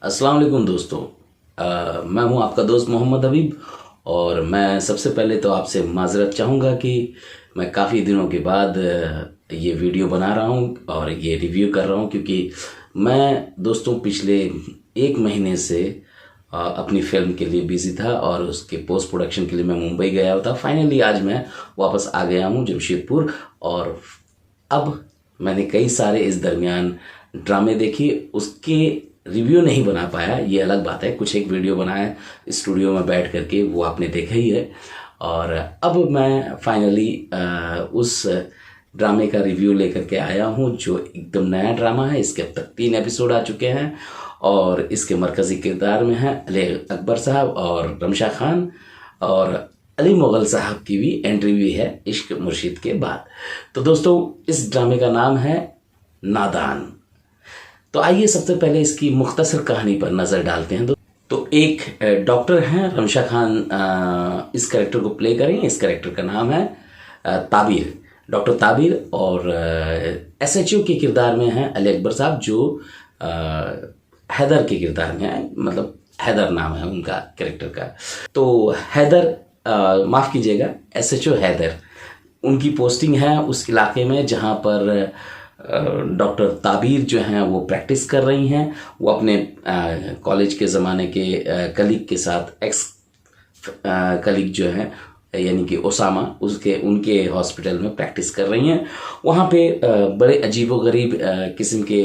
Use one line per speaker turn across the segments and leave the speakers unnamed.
अस्सलाम वालेकुम दोस्तों। मैं हूं आपका दोस्त मोहम्मद हबीब और मैं सबसे पहले तो आपसे माज़रत चाहूँगा कि मैं काफ़ी दिनों के बाद ये वीडियो बना रहा हूं और ये रिव्यू कर रहा हूं, क्योंकि मैं दोस्तों पिछले एक महीने से अपनी फिल्म के लिए बिज़ी था और उसके पोस्ट प्रोडक्शन के लिए मैं मुंबई गया हुआ था। फाइनली आज मैं वापस आ गया हूं जमशेदपुर और अब मैंने कई सारे इस दरमियान ड्रामे देखी। उसके रिव्यू नहीं बना पाया, ये अलग बात है। कुछ एक वीडियो बनाया स्टूडियो में बैठ करके, वो आपने देखा ही है। और अब मैं फाइनली उस ड्रामे का रिव्यू लेकर के आया हूँ जो एकदम नया ड्रामा है। इसके अब तक 3 एपिसोड आ चुके हैं और इसके मरकज़ी किरदार में हैं अली अकबर साहब और रमशा खान, और अली मुग़ल साहब की भी एंट्री भी है इश्क मुर्शिद के बाद। तो दोस्तों इस ड्रामे का नाम है नादान। तो आइए सबसे पहले इसकी मुख्तसर कहानी पर नज़र डालते हैं। तो एक डॉक्टर हैं, रमशा खान इस कैरेक्टर को प्ले करें। इस कैरेक्टर का नाम है ताबिर, डॉक्टर ताबिर। और एसएचओ के किरदार में हैं अली अकबर साहब, जो हैदर के किरदार में है, मतलब हैदर नाम है उनका कैरेक्टर का। तो हैदर, माफ़ कीजिएगा, एसएचओ हैदर, उनकी पोस्टिंग है उस इलाके में जहाँ पर डॉक्टर ताबीर जो हैं वो प्रैक्टिस कर रही हैं। वो अपने कॉलेज के ज़माने के कलीग के साथ, एक्स कलीग जो हैं यानी कि ओसामा, उनके हॉस्पिटल में प्रैक्टिस कर रही हैं। वहाँ पे बड़े अजीबोगरीब किस्म के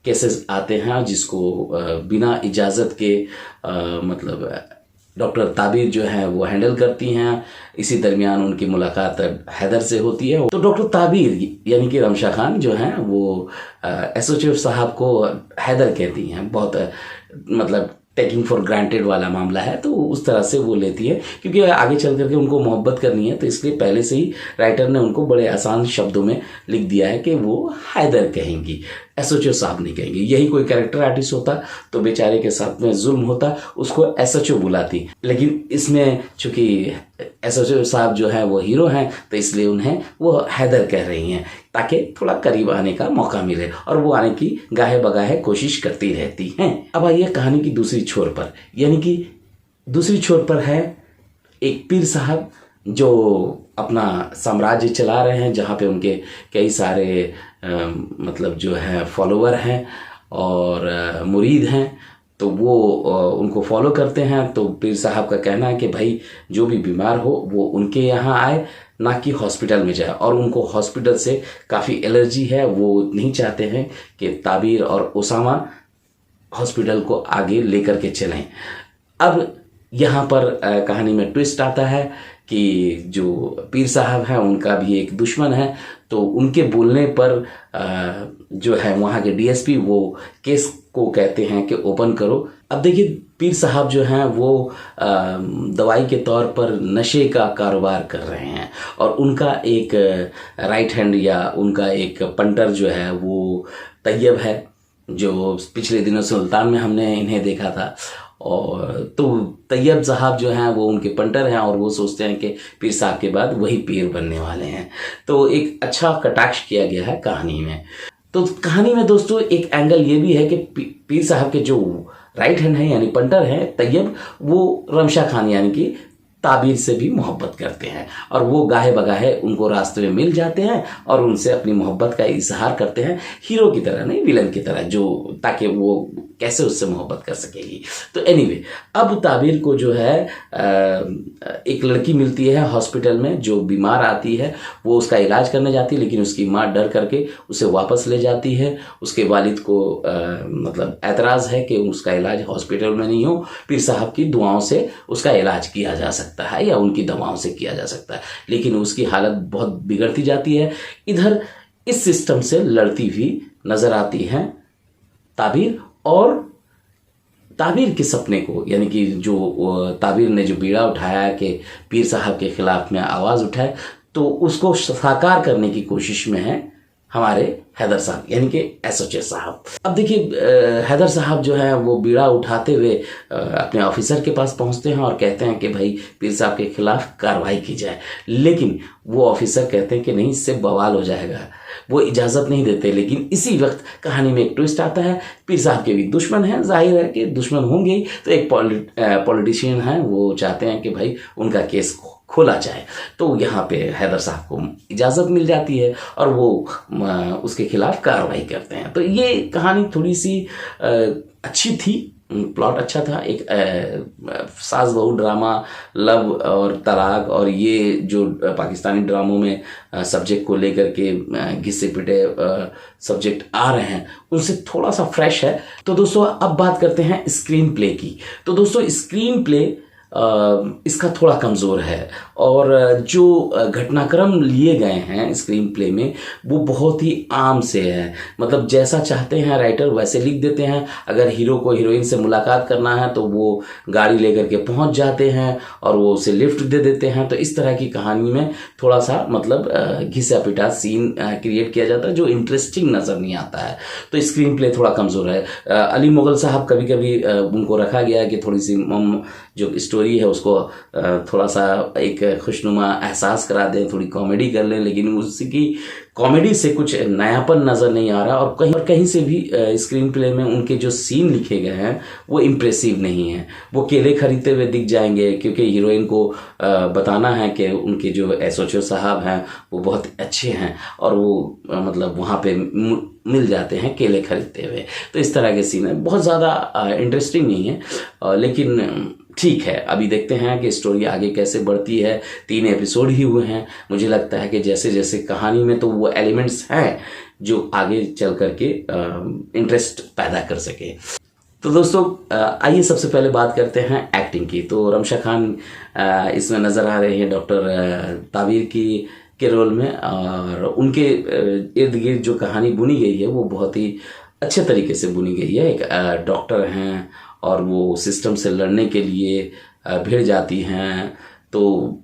केसेस आते हैं जिसको बिना इजाज़त के मतलब डॉक्टर ताबिर जो है वो हैंडल करती हैं। इसी दरमियान उनकी मुलाकात हैदर से होती है। तो डॉक्टर ताबिर यानी कि रमशा खान जो हैं वो एसओचएफ साहब को हैदर कहती हैं। बहुत मतलब टेकिंग फॉर ग्रांटेड वाला मामला है, तो उस तरह से वो लेती है, क्योंकि आगे चल करके उनको मोहब्बत करनी है। तो इसलिए पहले से ही राइटर ने उनको बड़े आसान शब्दों में लिख दिया है कि वो हैदर कहेंगी, एसओचओ साहब नहीं कहेंगे। यही कोई कैरेक्टर आर्टिस्ट होता तो बेचारे के साथ में जुल्म होता, उसको एसओचओ बुलाती। लेकिन इसमें चूंकि एसओचओ साहब जो है वो हीरो हैं, तो इसलिए उन्हें वो हैदर कह रही हैं ताकि थोड़ा करीब आने का मौका मिले, और वो आने की गाहे बगाहे कोशिश करती रहती हैं। अब आइए कहानी की दूसरी छोर पर, यानी कि दूसरी छोर पर है एक पीर साहब जो अपना साम्राज्य चला रहे हैं, जहाँ पे उनके कई सारे मतलब जो है फॉलोवर हैं और मुरीद हैं। तो वो उनको फॉलो करते हैं। तो पीर साहब का कहना है कि भाई जो भी बीमार हो वो उनके यहाँ आए, ना कि हॉस्पिटल में जाए। और उनको हॉस्पिटल से काफ़ी एलर्जी है, वो नहीं चाहते हैं कि ताबिर और ओसामा हॉस्पिटल को आगे लेकर के चलें। अब यहाँ पर कहानी में ट्विस्ट आता है कि जो पीर साहब हैं उनका भी एक दुश्मन है। तो उनके बोलने पर जो है वहाँ के डीएसपी वो केस को कहते हैं कि ओपन करो। अब देखिए पीर साहब जो हैं वो दवाई के तौर पर नशे का कारोबार कर रहे हैं, और उनका एक राइट हैंड या उनका एक पंटर जो है वो तैयब है, जो पिछले दिनों सुल्तान में हमने इन्हें देखा था। और तो तैयब साहब जो हैं वो उनके पंटर हैं, और वो सोचते हैं कि पीर साहब के बाद वही पीर बनने वाले हैं। तो एक अच्छा कटाक्ष किया गया है कहानी में। तो कहानी में दोस्तों एक एंगल ये भी है कि पीर साहब के जो राइट हैंड है यानी पंटर है तैयब, वो रमशा खान यानी कि ताबीर से भी मोहब्बत करते हैं, और वो गाहे बगाहे उनको रास्ते में मिल जाते हैं और उनसे अपनी मोहब्बत का इजहार करते हैं, हीरो की तरह नहीं, विलन की तरह, जो ताकि वो कैसे उससे मोहब्बत कर सकेगी। तो एनीवे, अब ताबिर को जो है एक लड़की मिलती है हॉस्पिटल में जो बीमार आती है। वो उसका इलाज करने जाती है, लेकिन उसकी माँ डर करके उसे वापस ले जाती है। उसके वालिद को मतलब एतराज़ है कि उसका इलाज हॉस्पिटल में नहीं हो, पीर साहब की दुआओं से उसका इलाज किया जा सकता है या उनकी दवाओं से किया जा सकता है। लेकिन उसकी हालत बहुत बिगड़ती जाती है। इधर इस सिस्टम से लड़ती हुई नज़र आती हैं ताबिर, और ताबिर के सपने को, यानी कि जो ताबिर ने जो बीड़ा उठाया कि पीर साहब के खिलाफ में आवाज़ उठाए, तो उसको साकार करने की कोशिश में है हमारे हैदर साहब यानी कि एसओचे साहब। अब देखिए हैदर साहब जो है वो बीड़ा उठाते हुए अपने ऑफिसर के पास पहुंचते हैं और कहते हैं कि भाई पीर साहब के खिलाफ कार्रवाई की जाए, लेकिन वो ऑफिसर कहते हैं कि नहीं, इससे बवाल हो जाएगा, वो इजाज़त नहीं देते। लेकिन इसी वक्त कहानी में एक ट्विस्ट आता है, पीर साहब के भी दुश्मन हैं, जाहिर है कि दुश्मन होंगे ही, तो एक पॉलिटिशियन है, वो चाहते हैं कि भाई उनका केस खोला जाए। तो यहाँ पे हैदर साहब को इजाज़त मिल जाती है और वो उसके खिलाफ कार्रवाई करते हैं। तो ये कहानी थोड़ी सी अच्छी थी, प्लॉट अच्छा था, एक सास बहू ड्रामा, लव और तलाक और ये जो पाकिस्तानी ड्रामों में सब्जेक्ट को लेकर के घिसे पिटे सब्जेक्ट आ रहे हैं, उनसे थोड़ा सा फ्रेश है। तो दोस्तों अब बात करते हैं स्क्रीन प्ले की। तो दोस्तों स्क्रीन प्ले इसका थोड़ा कमज़ोर है और जो घटनाक्रम लिए गए हैं स्क्रीन प्ले में वो बहुत ही आम से है, मतलब जैसा चाहते हैं राइटर वैसे लिख देते हैं। अगर हीरो को हीरोइन से मुलाकात करना है तो वो गाड़ी लेकर के पहुंच जाते हैं और वो उसे लिफ्ट दे देते हैं। तो इस तरह की कहानी में थोड़ा सा मतलब घिसा पिटा सीन क्रिएट किया जाता है जो इंटरेस्टिंग नज़र नहीं आता है। तो स्क्रीन प्ले थोड़ा कमज़ोर है। अली मुगल साहब कभी कभी उनको रखा गया है कि थोड़ी सी जो स्टोरी है उसको थोड़ा सा एक खुशनुमा एहसास करा दें, थोड़ी कॉमेडी कर लें, लेकिन उसकी कॉमेडी से कुछ नयापन नज़र नहीं आ रहा और कहीं से भी स्क्रीन प्ले में उनके जो सीन लिखे गए हैं वो इम्प्रेसिव नहीं है। वो केले खरीदते हुए दिख जाएंगे क्योंकि हीरोइन को बताना है कि उनके जो एसओचे साहब हैं वो बहुत अच्छे हैं और वो मतलब वहाँ पे मिल जाते हैं केले खरीदते हुए। तो इस तरह के सीन है, बहुत ज़्यादा इंटरेस्टिंग नहीं है, लेकिन ठीक है। अभी देखते हैं कि स्टोरी आगे कैसे बढ़ती है। 3 एपिसोड ही हुए हैं, मुझे लगता है कि जैसे जैसे कहानी में तो वो एलिमेंट्स हैं जो आगे चल करके इंटरेस्ट पैदा कर सके। तो दोस्तों आइए सबसे पहले बात करते हैं एक्टिंग की। तो रमशा खान इसमें नज़र आ रहे हैं डॉक्टर ताबीर के रोल में और उनके इर्द गिर्द जो कहानी बुनी गई है वो बहुत ही अच्छे तरीके से बुनी गई है। एक डॉक्टर हैं और वो सिस्टम से लड़ने के लिए भिड़ जाती हैं, तो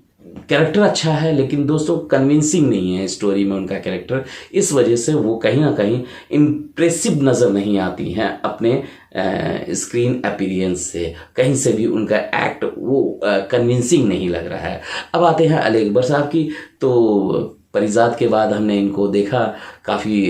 कैरेक्टर अच्छा है, लेकिन दोस्तों कन्विंसिंग नहीं है स्टोरी में उनका कैरेक्टर। इस वजह से वो कहीं ना कहीं इम्प्रेसिव नज़र नहीं आती हैं अपने स्क्रीन अपीयरेंस से। कहीं से भी उनका एक्ट वो कन्विंसिंग नहीं लग रहा है। अब आते हैं अली अकबर साहब की। तो परिजात के बाद हमने इनको देखा, काफ़ी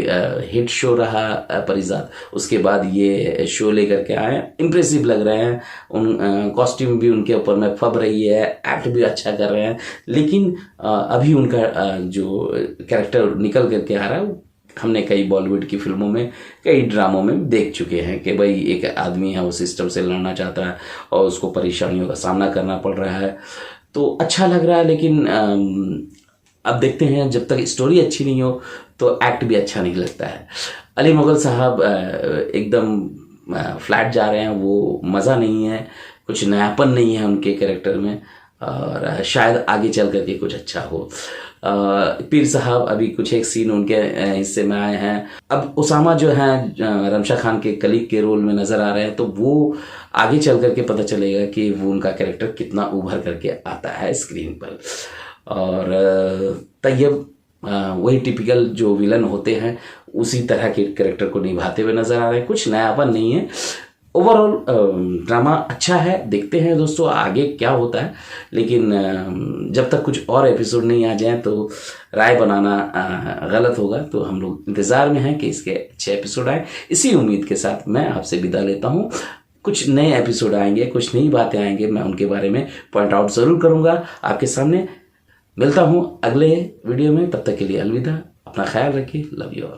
हिट शो रहा परिजात। उसके बाद ये शो लेकर के आए, इम्प्रेसिव लग रहे हैं, उन कॉस्ट्यूम भी उनके ऊपर में फब रही है, एक्ट भी अच्छा कर रहे हैं, लेकिन अभी उनका जो कैरेक्टर निकल करके आ रहा है हमने कई बॉलीवुड की फिल्मों में, कई ड्रामों में देख चुके हैं कि भाई एक आदमी है वो सिस्टम से लड़ना चाहता है और उसको परेशानियों का सामना करना पड़ रहा है। तो अच्छा लग रहा है, लेकिन अब देखते हैं, जब तक स्टोरी अच्छी नहीं हो तो एक्ट भी अच्छा नहीं लगता है। अली मुगल साहब एकदम फ्लैट जा रहे हैं, वो मज़ा नहीं है, कुछ नयापन नहीं है उनके कैरेक्टर में और शायद आगे चल करके कुछ अच्छा हो। पीर साहब अभी कुछ एक सीन उनके हिस्से में आए हैं। अब उसामा जो हैं रमशा खान के कलीग के रोल में नज़र आ रहे हैं, तो वो आगे चल करके पता चलेगा कि वो उनका कैरेक्टर कितना उभर करके आता है स्क्रीन पर। और तैयब वही टिपिकल जो विलन होते हैं उसी तरह के कैरेक्टर को निभाते हुए नज़र आ रहे हैं, कुछ नयापन नहीं है। ओवरऑल ड्रामा अच्छा है, देखते हैं दोस्तों आगे क्या होता है, लेकिन जब तक कुछ और एपिसोड नहीं आ जाएं तो राय बनाना गलत होगा। तो हम लोग इंतज़ार में हैं कि इसके अच्छे एपिसोड आए। इसी उम्मीद के साथ मैं आपसे विदा लेता हूँ। कुछ नए एपिसोड आएंगे, कुछ नई बातें आएंगे, मैं उनके बारे में पॉइंट आउट ज़रूर करूँगा आपके सामने। मिलता हूँ अगले वीडियो में, तब तक के लिए अलविदा, अपना ख्याल रखिए, लव यू ऑल।